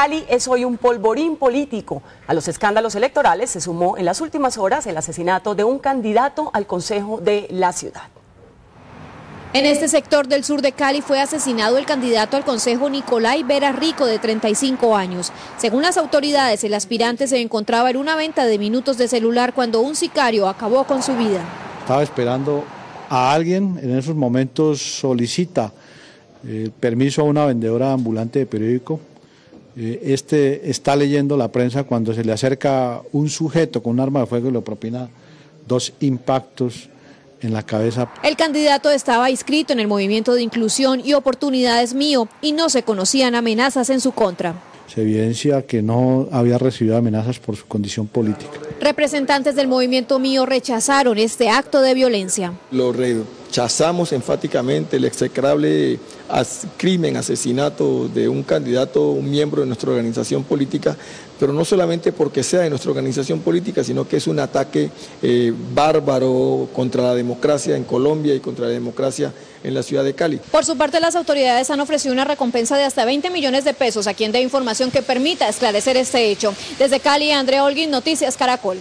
Cali es hoy un polvorín político. A los escándalos electorales se sumó en las últimas horas el asesinato de un candidato al consejo de la ciudad. En este sector del sur de Cali fue asesinado el candidato al consejo Nicolay Vera Rico, de 35 años. Según las autoridades, el aspirante se encontraba en una venta de minutos de celular cuando un sicario acabó con su vida. Estaba esperando a alguien, en esos momentos solicita permiso a una vendedora ambulante de periódico. Este está leyendo la prensa cuando se le acerca un sujeto con un arma de fuego y le propina 2 impactos en la cabeza. El candidato estaba inscrito en el Movimiento de Inclusión y Oportunidades Mío y no se conocían amenazas en su contra. Se evidencia que no había recibido amenazas por su condición política. Representantes del Movimiento Mío rechazaron este acto de violencia. Lo rechazamos enfáticamente, el execrable crimen, asesinato de un candidato, un miembro de nuestra organización política, pero no solamente porque sea de nuestra organización política, sino que es un ataque bárbaro contra la democracia en Colombia y contra la democracia en la ciudad de Cali. Por su parte, las autoridades han ofrecido una recompensa de hasta 20 millones de pesos a quien dé información que permita esclarecer este hecho. Desde Cali, Andrea Holguín, Noticias Caracol.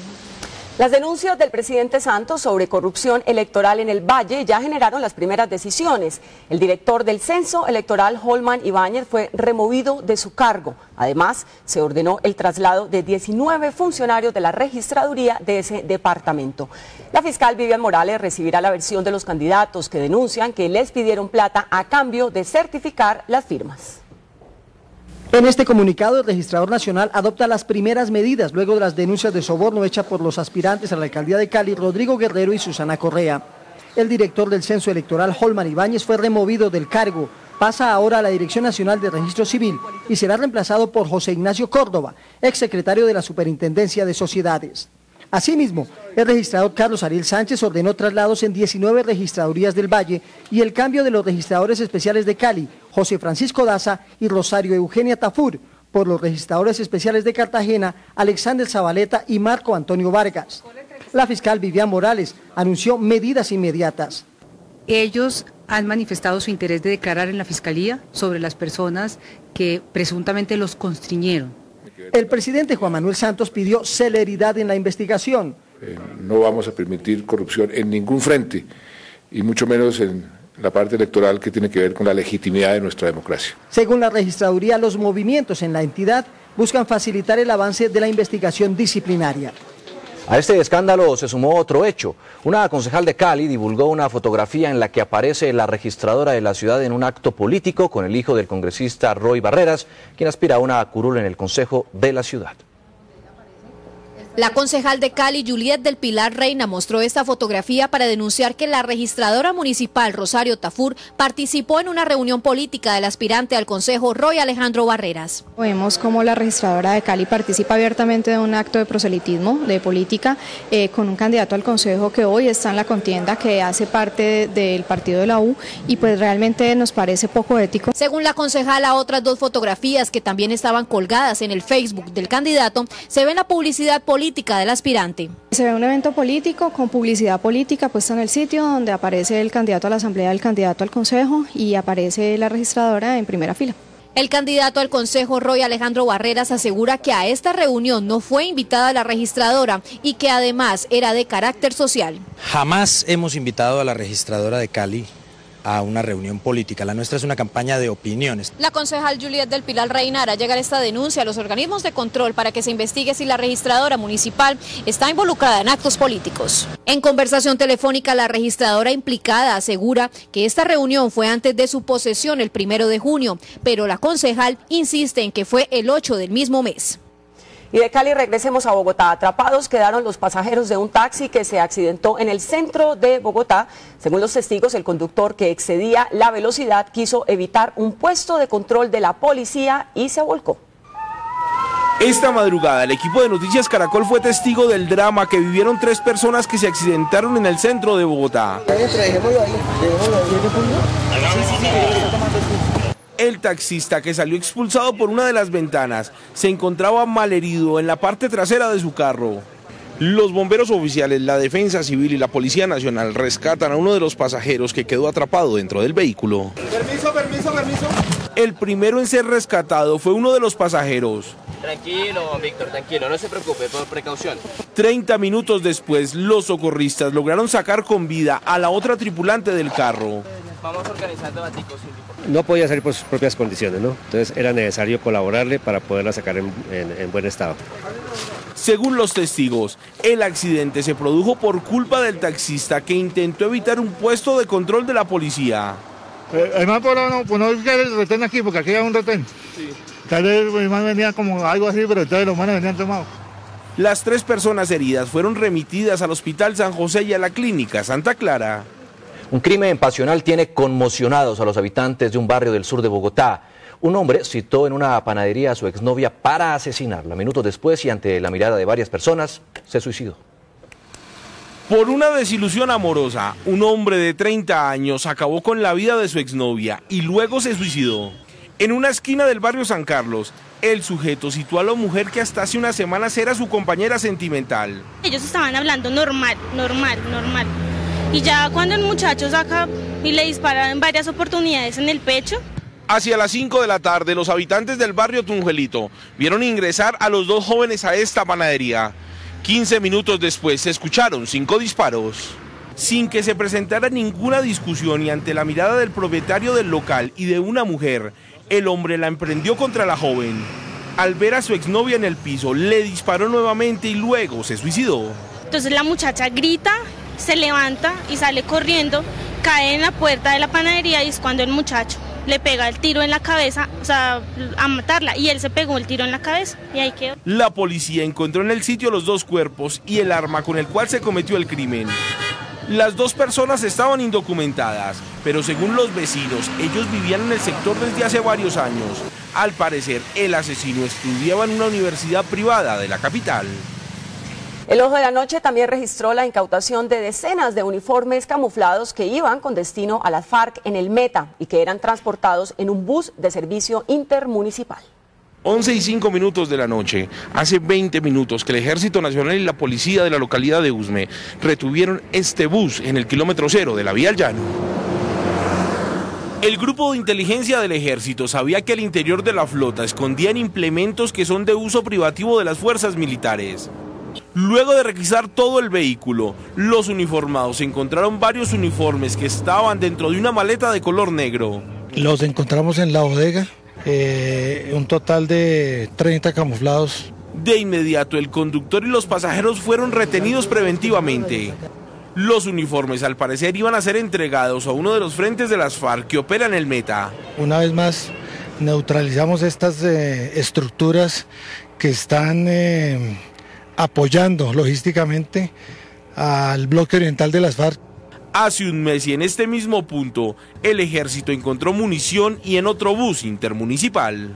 Las denuncias del presidente Santos sobre corrupción electoral en el Valle ya generaron las primeras decisiones. El director del Censo Electoral, Holman Ibáñez, fue removido de su cargo. Además, se ordenó el traslado de 19 funcionarios de la registraduría de ese departamento. La fiscal Vivian Morales recibirá la versión de los candidatos que denuncian que les pidieron plata a cambio de certificar las firmas. En este comunicado, el registrador nacional adopta las primeras medidas luego de las denuncias de soborno hechas por los aspirantes a la alcaldía de Cali, Rodrigo Guerrero y Susana Correa. El director del Censo Electoral, Holman Ibáñez, fue removido del cargo. Pasa ahora a la Dirección Nacional de Registro Civil y será reemplazado por José Ignacio Córdoba, exsecretario de la Superintendencia de Sociedades. Asimismo, el registrador Carlos Ariel Sánchez ordenó traslados en 19 registradurías del Valle y el cambio de los registradores especiales de Cali, José Francisco Daza y Rosario Eugenia Tafur, por los registradores especiales de Cartagena, Alexander Zabaleta y Marco Antonio Vargas. La fiscal Vivian Morales anunció medidas inmediatas. Ellos han manifestado su interés de declarar en la Fiscalía sobre las personas que presuntamente los constriñeron. El presidente Juan Manuel Santos pidió celeridad en la investigación. No vamos a permitir corrupción en ningún frente, y mucho menos en la parte electoral que tiene que ver con la legitimidad de nuestra democracia. Según la registraduría, los movimientos en la entidad buscan facilitar el avance de la investigación disciplinaria. A este escándalo se sumó otro hecho. Una concejal de Cali divulgó una fotografía en la que aparece la registradora de la ciudad en un acto político con el hijo del congresista Roy Barreras, quien aspira a una curul en el Consejo de la ciudad. La concejal de Cali, Juliet del Pilar Reina, mostró esta fotografía para denunciar que la registradora municipal, Rosario Tafur, participó en una reunión política del aspirante al consejo, Roy Alejandro Barreras. Vemos cómo la registradora de Cali participa abiertamente de un acto de proselitismo, de política, con un candidato al consejo que hoy está en la contienda, que hace parte del partido de la U, y pues realmente nos parece poco ético. Según la concejala, otras 2 fotografías que también estaban colgadas en el Facebook del candidato, se ven la publicidad política del aspirante. Se ve un evento político con publicidad política puesta en el sitio, donde aparece el candidato a la asamblea, el candidato al consejo, y aparece la registradora en primera fila. El candidato al consejo, Roy Alejandro Barreras, asegura que a esta reunión no fue invitada la registradora y que además era de carácter social. Jamás hemos invitado a la registradora de Cali a una reunión política. La nuestra es una campaña de opiniones. La concejal Juliet del Pilar Reina hará llegar esta denuncia a los organismos de control para que se investigue si la registradora municipal está involucrada en actos políticos. En conversación telefónica, la registradora implicada asegura que esta reunión fue antes de su posesión el 1 de junio, pero la concejal insiste en que fue el 8 del mismo mes. Y de Cali regresemos a Bogotá. Atrapados quedaron los pasajeros de un taxi que se accidentó en el centro de Bogotá. Según los testigos, el conductor, que excedía la velocidad, quiso evitar un puesto de control de la policía y se volcó. Esta madrugada, el equipo de Noticias Caracol fue testigo del drama que vivieron 3 personas que se accidentaron en el centro de Bogotá. El taxista, que salió expulsado por una de las ventanas, se encontraba malherido en la parte trasera de su carro. Los bomberos oficiales, la Defensa Civil y la Policía Nacional rescatan a uno de los pasajeros que quedó atrapado dentro del vehículo. Permiso. El primero en ser rescatado fue uno de los pasajeros. Tranquilo, Víctor, tranquilo, no se preocupe, por precaución. 30 minutos después, los socorristas lograron sacar con vida a la otra tripulante del carro. Vamos organizando baticos. No podía salir por sus propias condiciones, ¿no? Entonces era necesario colaborarle para poderla sacar en buen estado. Según los testigos, el accidente se produjo por culpa del taxista que intentó evitar un puesto de control de la policía. El man pues no quiere el retén aquí porque aquí hay un retén. Sí. Tal vez el man venía como algo así, pero entonces los manes venían tomados. Las 3 personas heridas fueron remitidas al Hospital San José y a la Clínica Santa Clara. Un crimen pasional tiene conmocionados a los habitantes de un barrio del sur de Bogotá. Un hombre citó en una panadería a su exnovia para asesinarla. Minutos después y ante la mirada de varias personas, se suicidó. Por una desilusión amorosa, un hombre de 30 años acabó con la vida de su exnovia y luego se suicidó. En una esquina del barrio San Carlos, el sujeto citó a la mujer que hasta hace unas semanas era su compañera sentimental. Ellos estaban hablando normal. Y ya cuando el muchacho saca y le dispara en varias oportunidades en el pecho. Hacia las 5 de la tarde, los habitantes del barrio Tunjuelito vieron ingresar a los 2 jóvenes a esta panadería. 15 minutos después se escucharon 5 disparos. Sin que se presentara ninguna discusión y ante la mirada del propietario del local y de una mujer, el hombre la emprendió contra la joven. Al ver a su exnovia en el piso, le disparó nuevamente y luego se suicidó. Entonces la muchacha grita, se levanta y sale corriendo, cae en la puerta de la panadería y es cuando el muchacho le pega el tiro en la cabeza, o sea, a matarla, y él se pegó el tiro en la cabeza y ahí quedó. La policía encontró en el sitio los 2 cuerpos y el arma con el cual se cometió el crimen. Las 2 personas estaban indocumentadas, pero según los vecinos, ellos vivían en el sector desde hace varios años. Al parecer, el asesino estudiaba en una universidad privada de la capital. El Ojo de la Noche también registró la incautación de decenas de uniformes camuflados que iban con destino a las FARC en el Meta y que eran transportados en un bus de servicio intermunicipal. 11:05 de la noche, hace 20 minutos que el Ejército Nacional y la policía de la localidad de Usme retuvieron este bus en el kilómetro 0 de la vía al llano. El grupo de inteligencia del Ejército sabía que al interior de la flota escondían implementos que son de uso privativo de las fuerzas militares. Luego de requisar todo el vehículo, los uniformados encontraron varios uniformes que estaban dentro de una maleta de color negro. Los encontramos en la bodega, un total de 30 camuflados. De inmediato, el conductor y los pasajeros fueron retenidos preventivamente. Los uniformes, al parecer, iban a ser entregados a uno de los frentes de las FARC que operan el Meta. Una vez más, neutralizamos estas estructuras que están apoyando logísticamente al bloque oriental de las FARC. Hace un mes y en este mismo punto, el Ejército encontró munición y en otro bus intermunicipal.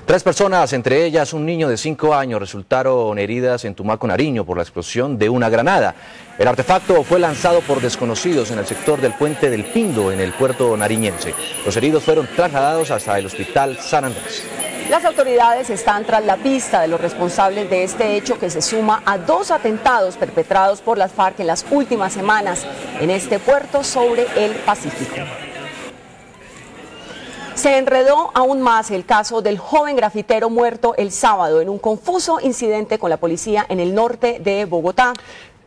3 personas, entre ellas un niño de 5 años, resultaron heridas en Tumaco, Nariño, por la explosión de una granada. El artefacto fue lanzado por desconocidos en el sector del Puente del Pindo, en el puerto nariñense. Los heridos fueron trasladados hasta el Hospital San Andrés. Las autoridades están tras la pista de los responsables de este hecho que se suma a 2 atentados perpetrados por las FARC en las últimas semanas en este puerto sobre el Pacífico. Se enredó aún más el caso del joven grafitero muerto el sábado en un confuso incidente con la policía en el norte de Bogotá.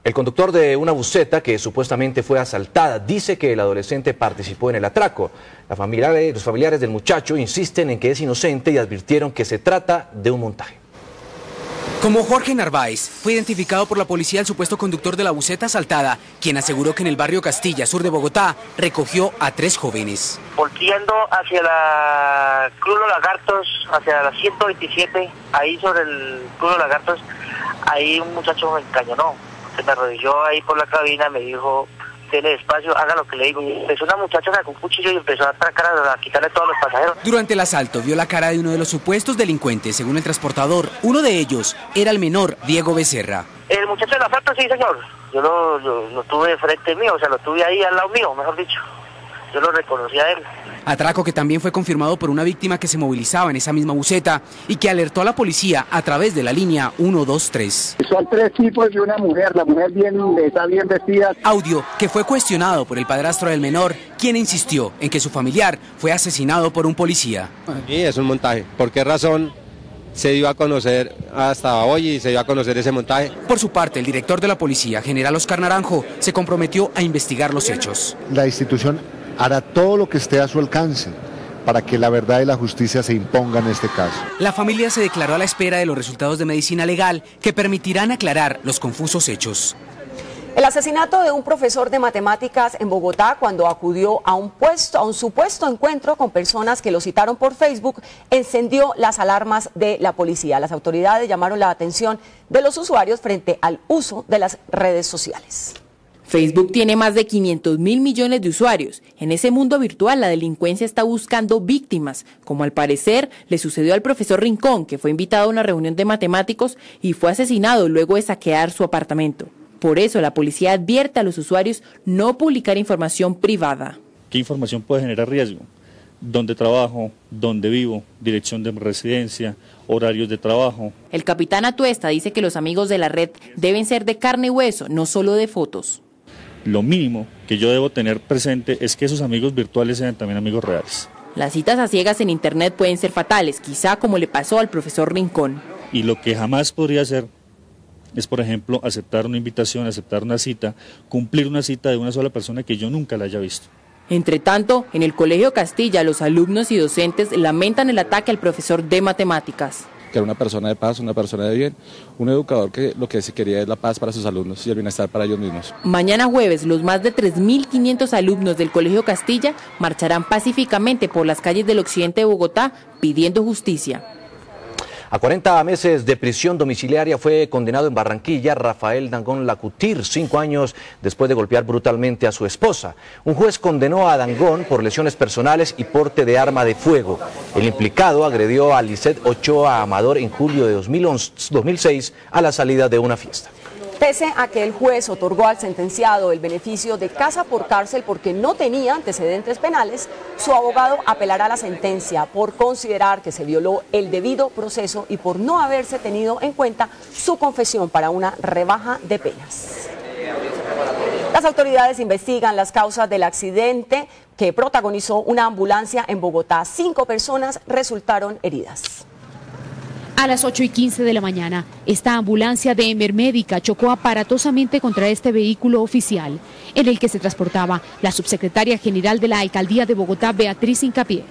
El conductor de una buseta que supuestamente fue asaltada dice que el adolescente participó en el atraco. Los familiares del muchacho insisten en que es inocente y advirtieron que se trata de un montaje. Como Jorge Narváez, fue identificado por la policía el supuesto conductor de la buseta asaltada, quien aseguró que en el barrio Castilla, sur de Bogotá, recogió a 3 jóvenes. Volteando hacia la Cruz Los Lagartos, hacia la 127, ahí sobre el Cruz Los Lagartos, ahí un muchacho me encañonó. Se me arrodilló ahí por la cabina, me dijo, dele despacio, haga lo que le digo. Empezó una muchacha con un cuchillo y empezó a atracar, a quitarle todos los pasajeros. Durante el asalto vio la cara de uno de los supuestos delincuentes, según el transportador. Uno de ellos era el menor, Diego Becerra. El muchacho del asalto, sí señor. Yo lo tuve frente mío, o sea, lo tuve ahí al lado mío, mejor dicho. yo lo reconocí a él. Atraco que también fue confirmado por una víctima que se movilizaba en esa misma buseta y que alertó a la policía a través de la línea 123. Son 3 tipos y una mujer, la mujer está bien vestida. Audio que fue cuestionado por el padrastro del menor, quien insistió en que su familiar fue asesinado por un policía. Sí, es un montaje. ¿Por qué razón se dio a conocer hasta hoy y se dio a conocer ese montaje? Por su parte, el director de la policía, general Oscar Naranjo, se comprometió a investigar los hechos. La institución hará todo lo que esté a su alcance para que la verdad y la justicia se impongan en este caso. La familia se declaró a la espera de los resultados de medicina legal que permitirán aclarar los confusos hechos. El asesinato de un profesor de matemáticas en Bogotá cuando acudió a un supuesto encuentro con personas que lo citaron por Facebook encendió las alarmas de la policía. Las autoridades llamaron la atención de los usuarios frente al uso de las redes sociales. Facebook tiene más de 500.000 millones de usuarios. En ese mundo virtual, la delincuencia está buscando víctimas, como al parecer le sucedió al profesor Rincón, que fue invitado a una reunión de matemáticos y fue asesinado luego de saquear su apartamento. Por eso, la policía advierte a los usuarios no publicar información privada. ¿Qué información puede generar riesgo? ¿Dónde trabajo? ¿Dónde vivo? ¿Dirección de residencia? ¿Horarios de trabajo? El capitán Atuesta dice que los amigos de la red deben ser de carne y hueso, no solo de fotos. Lo mínimo que yo debo tener presente es que esos amigos virtuales sean también amigos reales. Las citas a ciegas en Internet pueden ser fatales, quizá como le pasó al profesor Rincón. Y lo que jamás podría hacer es, por ejemplo, aceptar una invitación, aceptar una cita, cumplir una cita de una sola persona que yo nunca la haya visto. Entre tanto, en el Colegio Castilla, los alumnos y docentes lamentan el ataque al profesor de matemáticas. Que era una persona de paz, una persona de bien, un educador que lo que se quería es la paz para sus alumnos y el bienestar para ellos mismos. Mañana jueves, los más de 3.500 alumnos del Colegio Castilla marcharán pacíficamente por las calles del occidente de Bogotá pidiendo justicia. A 40 meses de prisión domiciliaria fue condenado en Barranquilla Rafael Dangond Lacutir, 5 años después de golpear brutalmente a su esposa. Un juez condenó a Dangond por lesiones personales y porte de arma de fuego. El implicado agredió a Lisette Ochoa Amador en julio de 2006 a la salida de una fiesta. Pese a que el juez otorgó al sentenciado el beneficio de casa por cárcel porque no tenía antecedentes penales, su abogado apelará la sentencia por considerar que se violó el debido proceso y por no haberse tenido en cuenta su confesión para una rebaja de penas. Las autoridades investigan las causas del accidente que protagonizó una ambulancia en Bogotá. 5 personas resultaron heridas. A las 8:15 de la mañana, esta ambulancia de Emermédica chocó aparatosamente contra este vehículo oficial, en el que se transportaba la subsecretaria general de la Alcaldía de Bogotá, Beatriz Hincapié.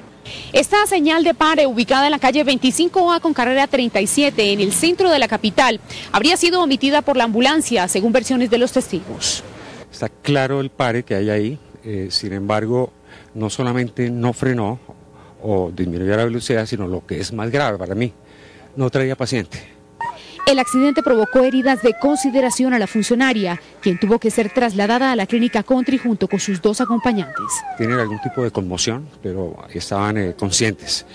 Esta señal de pare, ubicada en la calle 25A con carrera 37, en el centro de la capital, habría sido omitida por la ambulancia, según versiones de los testigos. Está claro el pare que hay ahí, sin embargo, no solamente no frenó o disminuyó la velocidad, sino lo que es más grave para mí, no traía paciente. El accidente provocó heridas de consideración a la funcionaria, quien tuvo que ser trasladada a la clínica Country junto con sus 2 acompañantes. Tienen algún tipo de conmoción, pero estaban conscientes.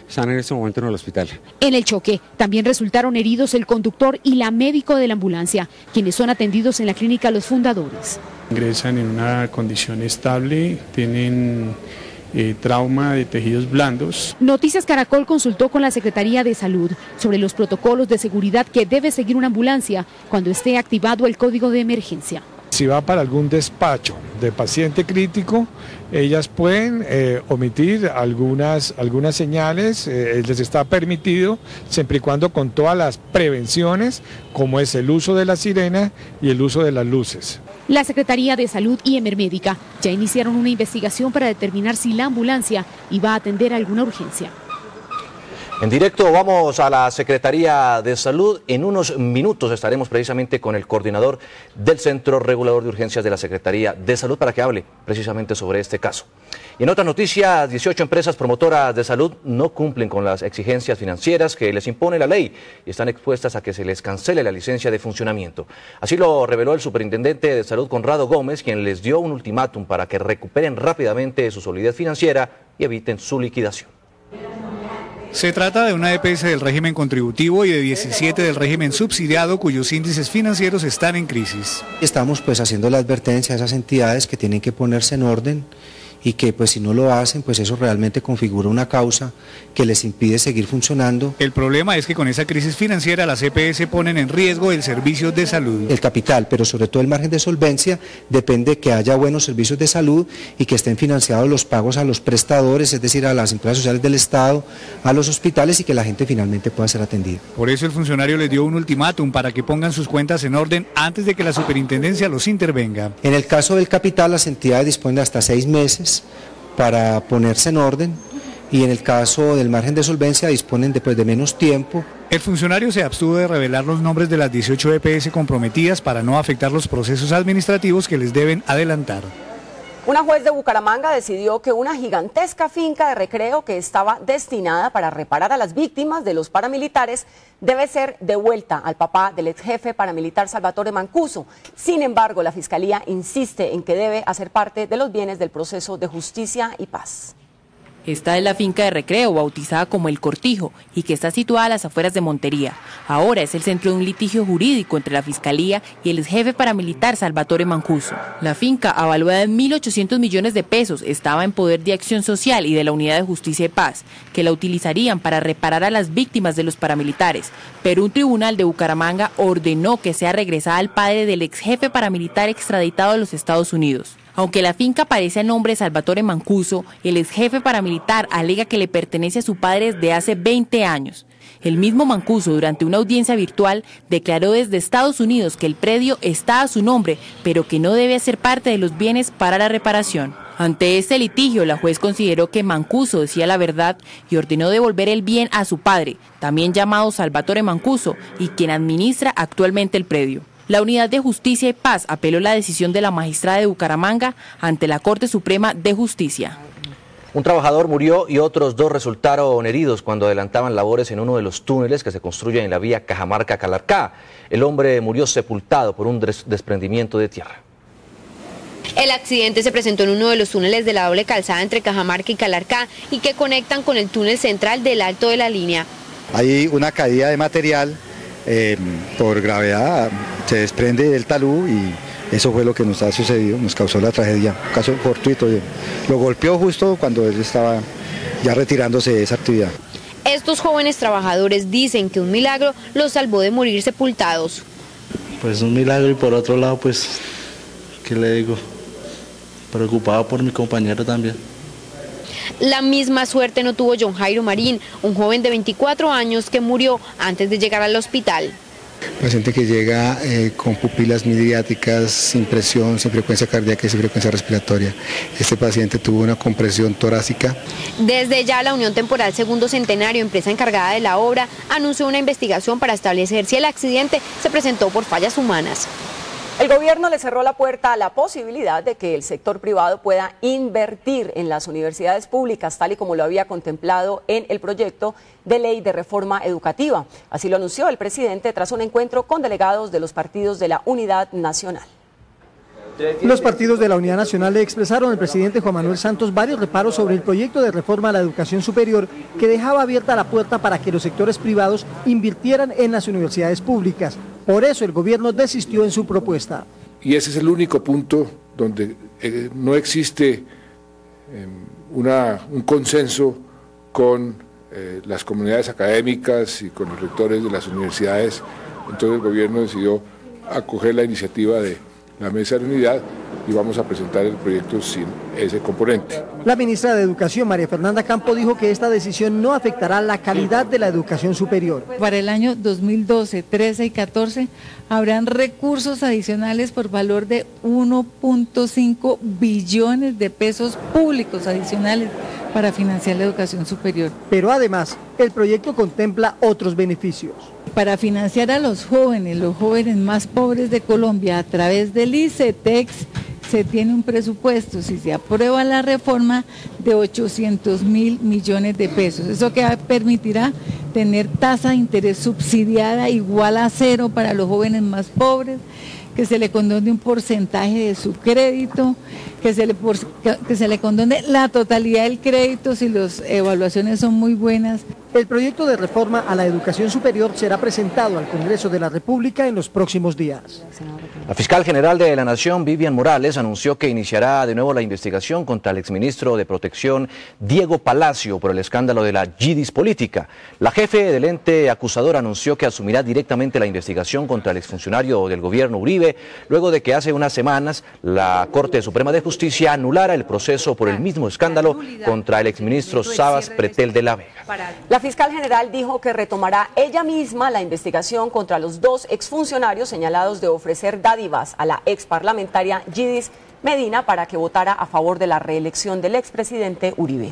Están en este momento en el hospital. En el choque también resultaron heridos el conductor y la médico de la ambulancia, quienes son atendidos en la clínica Los Fundadores. Ingresan en una condición estable, tienen trauma de tejidos blandos. Noticias Caracol consultó con la Secretaría de Salud sobre los protocolos de seguridad que debe seguir una ambulancia cuando esté activado el código de emergencia. Si va para algún despacho de paciente crítico, ellas pueden omitir algunas señales, les está permitido, siempre y cuando con todas las prevenciones, como es el uso de la sirena y el uso de las luces. La Secretaría de Salud y Emermédica ya iniciaron una investigación para determinar si la ambulancia iba a atender alguna urgencia. En directo vamos a la Secretaría de Salud. En unos minutos estaremos precisamente con el coordinador del Centro Regulador de Urgencias de la Secretaría de Salud para que hable precisamente sobre este caso. Y en otras noticias, 18 empresas promotoras de salud no cumplen con las exigencias financieras que les impone la ley y están expuestas a que se les cancele la licencia de funcionamiento. Así lo reveló el superintendente de Salud, Conrado Gómez, quien les dio un ultimátum para que recuperen rápidamente su solidez financiera y eviten su liquidación. Se trata de una EPS del régimen contributivo y de 17 del régimen subsidiado cuyos índices financieros están en crisis. Estamos haciendo la advertencia a esas entidades que tienen que ponerse en orden y que pues si no lo hacen, pues eso realmente configura una causa que les impide seguir funcionando. El problema es que con esa crisis financiera las EPS ponen en riesgo el servicio de salud. El capital, pero sobre todo el margen de solvencia, depende de que haya buenos servicios de salud y que estén financiados los pagos a los prestadores, es decir, a las empresas sociales del Estado, a los hospitales y que la gente finalmente pueda ser atendida. Por eso el funcionario les dio un ultimátum para que pongan sus cuentas en orden antes de que la superintendencia los intervenga. En el caso del capital, las entidades disponen de hasta 6 meses para ponerse en orden y en el caso del margen de solvencia disponen de menos tiempo. El funcionario se abstuvo de revelar los nombres de las 18 EPS comprometidas para no afectar los procesos administrativos que les deben adelantar. Una juez de Bucaramanga decidió que una gigantesca finca de recreo que estaba destinada para reparar a las víctimas de los paramilitares debe ser devuelta al papá del ex jefe paramilitar Salvatore Mancuso. Sin embargo, la Fiscalía insiste en que debe hacer parte de los bienes del proceso de justicia y paz. Esta es la finca de recreo, bautizada como El Cortijo, y que está situada a las afueras de Montería. Ahora es el centro de un litigio jurídico entre la Fiscalía y el exjefe paramilitar Salvatore Mancuso. La finca, avaluada en 1.800 millones de pesos, estaba en poder de Acción Social y de la Unidad de Justicia y Paz, que la utilizarían para reparar a las víctimas de los paramilitares. Pero un tribunal de Bucaramanga ordenó que sea regresada al padre del exjefe paramilitar extraditado a los Estados Unidos. Aunque la finca aparece a nombre de Salvatore Mancuso, el exjefe paramilitar alega que le pertenece a su padre desde hace 20 años. El mismo Mancuso, durante una audiencia virtual, declaró desde Estados Unidos que el predio está a su nombre, pero que no debe ser parte de los bienes para la reparación. Ante este litigio, la juez consideró que Mancuso decía la verdad y ordenó devolver el bien a su padre, también llamado Salvatore Mancuso, y quien administra actualmente el predio. La Unidad de Justicia y Paz apeló la decisión de la magistrada de Bucaramanga ante la Corte Suprema de Justicia. Un trabajador murió y otros 2 resultaron heridos cuando adelantaban labores en uno de los túneles que se construyen en la vía Cajamarca-Calarcá. El hombre murió sepultado por un desprendimiento de tierra. El accidente se presentó en uno de los túneles de la doble calzada entre Cajamarca y Calarcá y que conectan con el túnel central del Alto de la Línea. Hay una caída de material. Por gravedad se desprende del talud y eso fue lo que nos ha sucedido, nos causó la tragedia, un caso fortuito, lo golpeó justo cuando él estaba ya retirándose de esa actividad. Estos jóvenes trabajadores dicen que un milagro los salvó de morir sepultados. Pues un milagro y por otro lado, pues, ¿qué le digo? Preocupado por mi compañero también. La misma suerte no tuvo John Jairo Marín, un joven de 24 años que murió antes de llegar al hospital. Paciente que llega con pupilas midriáticas, sin presión, sin frecuencia cardíaca y sin frecuencia respiratoria. Este paciente tuvo una compresión torácica. Desde ya la Unión Temporal Segundo Centenario, empresa encargada de la obra, anunció una investigación para establecer si el accidente se presentó por fallas humanas. El gobierno le cerró la puerta a la posibilidad de que el sector privado pueda invertir en las universidades públicas, tal y como lo había contemplado en el proyecto de ley de reforma educativa. Así lo anunció el presidente tras un encuentro con delegados de los partidos de la Unidad Nacional. Los partidos de la Unidad Nacional le expresaron al presidente Juan Manuel Santos varios reparos sobre el proyecto de reforma a la educación superior que dejaba abierta la puerta para que los sectores privados invirtieran en las universidades públicas. Por eso el gobierno desistió en su propuesta. Y ese es el único punto donde no existe un consenso con las comunidades académicas y con los rectores de las universidades. Entonces el gobierno decidió acoger la iniciativa de la Mesa de Unidad y vamos a presentar el proyecto sin ese componente. La ministra de Educación, María Fernanda Campo, dijo que esta decisión no afectará la calidad de la educación superior. Para el año 2012, 13 y 14 habrán recursos adicionales por valor de 1.5 billones de pesos públicos adicionales para financiar la educación superior. Pero además, el proyecto contempla otros beneficios. Para financiar a los jóvenes más pobres de Colombia a través del ICETEX, se tiene un presupuesto, si se aprueba la reforma, de 800.000 millones de pesos. Eso que permitirá tener tasa de interés subsidiada igual a 0 para los jóvenes más pobres, que se le condone un porcentaje de su crédito, que se le condone la totalidad del crédito si las evaluaciones son muy buenas. El proyecto de reforma a la educación superior será presentado al Congreso de la República en los próximos días. La fiscal general de la Nación, Vivian Morales, anunció que iniciará de nuevo la investigación contra el exministro de Protección, Diego Palacio, por el escándalo de la GIDIS política. La jefe del ente acusador anunció que asumirá directamente la investigación contra el exfuncionario del gobierno Uribe, luego de que hace unas semanas la Corte Suprema de Justicia anulara el proceso por el mismo escándalo contra el exministro Sabas Pretel de la Vega. La fiscal general dijo que retomará ella misma la investigación contra los dos exfuncionarios señalados de ofrecer dádivas a la exparlamentaria Gidis Medina para que votara a favor de la reelección del expresidente Uribe.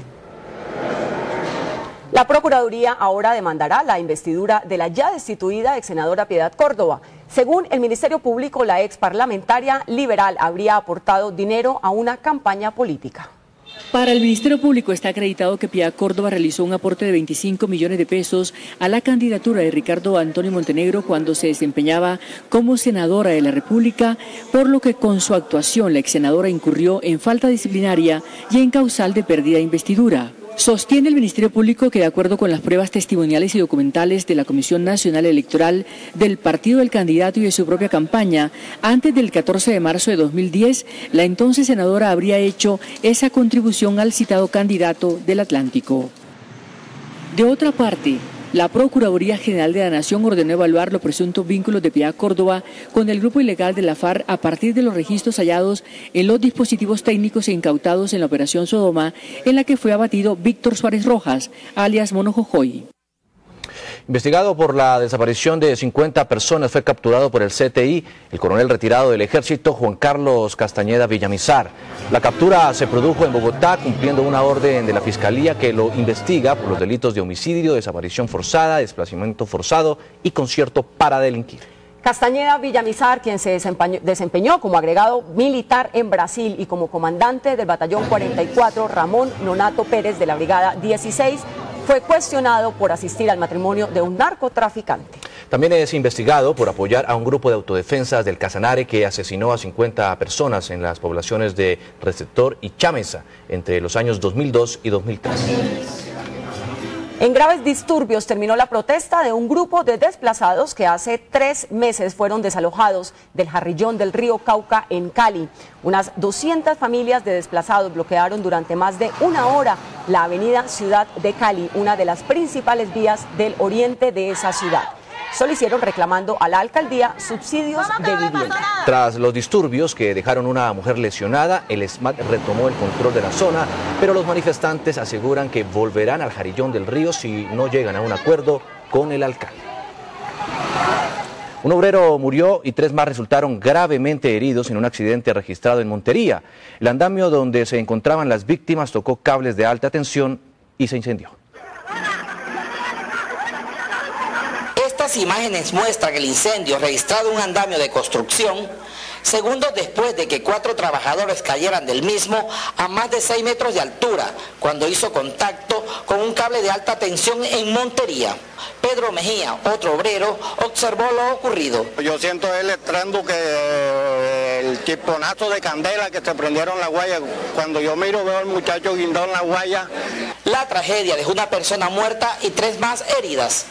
La Procuraduría ahora demandará la investidura de la ya destituida exsenadora Piedad Córdoba. Según el Ministerio Público, la exparlamentaria liberal habría aportado dinero a una campaña política. Para el Ministerio Público está acreditado que Piedad Córdoba realizó un aporte de 25 millones de pesos a la candidatura de Ricardo Antonio Montenegro cuando se desempeñaba como senadora de la República, por lo que con su actuación la exsenadora incurrió en falta disciplinaria y en causal de pérdida de investidura. Sostiene el Ministerio Público que, de acuerdo con las pruebas testimoniales y documentales de la Comisión Nacional Electoral, del partido del candidato y de su propia campaña, antes del 14 de marzo de 2010, la entonces senadora habría hecho esa contribución al citado candidato del Atlántico. De otra parte, la Procuraduría General de la Nación ordenó evaluar los presuntos vínculos de Piedad Córdoba con el grupo ilegal de la FARC a partir de los registros hallados en los dispositivos técnicos e incautados en la Operación Sodoma, en la que fue abatido Víctor Suárez Rojas, alias Mono Jojoy. Investigado por la desaparición de 50 personas, fue capturado por el CTI el coronel retirado del Ejército, Juan Carlos Castañeda Villamizar. La captura se produjo en Bogotá, cumpliendo una orden de la Fiscalía que lo investiga por los delitos de homicidio, desaparición forzada, desplazamiento forzado y concierto para delinquir. Castañeda Villamizar, quien se desempeñó como agregado militar en Brasil y como comandante del batallón 44 Ramón Nonato Pérez de la Brigada 16, fue cuestionado por asistir al matrimonio de un narcotraficante. También es investigado por apoyar a un grupo de autodefensas del Casanare que asesinó a 50 personas en las poblaciones de Receptor y Chámeza entre los años 2002 y 2003. En graves disturbios terminó la protesta de un grupo de desplazados que hace 3 meses fueron desalojados del Jarrillón del río Cauca en Cali. Unas 200 familias de desplazados bloquearon durante más de una hora la avenida Ciudad de Cali, una de las principales vías del oriente de esa ciudad. Solo hicieron reclamando a la alcaldía subsidios de vivienda. Tras los disturbios que dejaron una mujer lesionada, el ESMAD retomó el control de la zona, pero los manifestantes aseguran que volverán al Jarillón del Río si no llegan a un acuerdo con el alcalde. Un obrero murió y 3 más resultaron gravemente heridos en un accidente registrado en Montería. El andamio donde se encontraban las víctimas tocó cables de alta tensión y se incendió. Estas imágenes muestran el incendio registrado en un andamio de construcción, segundos después de que 4 trabajadores cayeran del mismo a más de 6 metros de altura, cuando hizo contacto con un cable de alta tensión en Montería. Pedro Mejía, otro obrero, observó lo ocurrido. Yo siento él entrando que el chiponazo de candela que se prendieron las guayas. Cuando yo miro veo al muchacho guindado en la guaya. La tragedia dejó una persona muerta y 3 más heridas.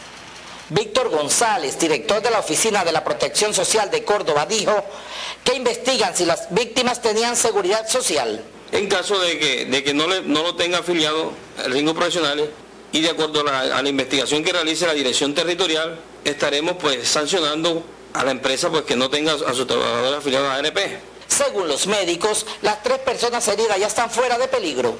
Víctor González, director de la Oficina de la Protección Social de Córdoba, dijo que investigan si las víctimas tenían seguridad social. En caso de que no lo tenga afiliado al ringo profesionales y de acuerdo a la investigación que realice la Dirección Territorial, estaremos pues sancionando a la empresa pues que no tenga a sus trabajadores afiliados a ANP. Según los médicos, las 3 personas heridas ya están fuera de peligro.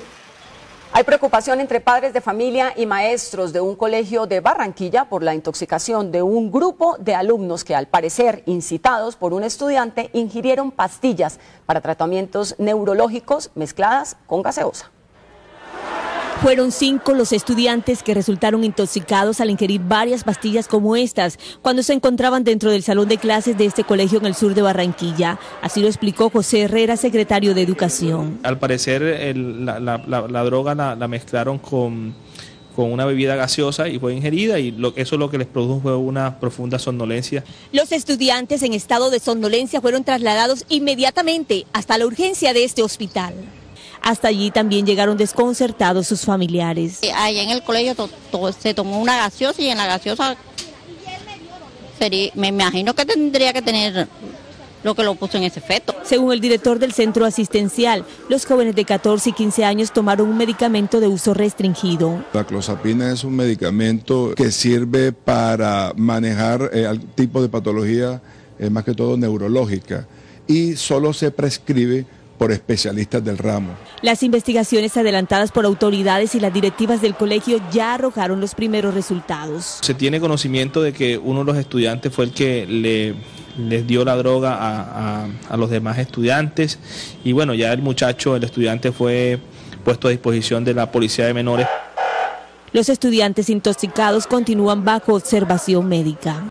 Hay preocupación entre padres de familia y maestros de un colegio de Barranquilla por la intoxicación de un grupo de alumnos que, al parecer incitados por un estudiante, ingirieron pastillas para tratamientos neurológicos mezcladas con gaseosa. Fueron 5 los estudiantes que resultaron intoxicados al ingerir varias pastillas como estas cuando se encontraban dentro del salón de clases de este colegio en el sur de Barranquilla. Así lo explicó José Herrera, secretario de Educación. Al parecer la droga la mezclaron con una bebida gaseosa y fue ingerida y eso lo que les produjo fue una profunda somnolencia. Los estudiantes en estado de somnolencia fueron trasladados inmediatamente hasta la urgencia de este hospital. Hasta allí también llegaron desconcertados sus familiares. Allá en el colegio se tomó una gaseosa y en la gaseosa me imagino que tendría que tener lo que lo puso en ese efecto. Según el director del centro asistencial, los jóvenes de 14 y 15 años tomaron un medicamento de uso restringido. La clozapina es un medicamento que sirve para manejar el tipo de patología, más que todo neurológica, y solo se prescribe por especialistas del ramo. Las investigaciones adelantadas por autoridades y las directivas del colegio ya arrojaron los primeros resultados. Se tiene conocimiento de que uno de los estudiantes fue el que les dio la droga a los demás estudiantes y bueno, ya el estudiante fue puesto a disposición de la policía de menores. Los estudiantes intoxicados continúan bajo observación médica.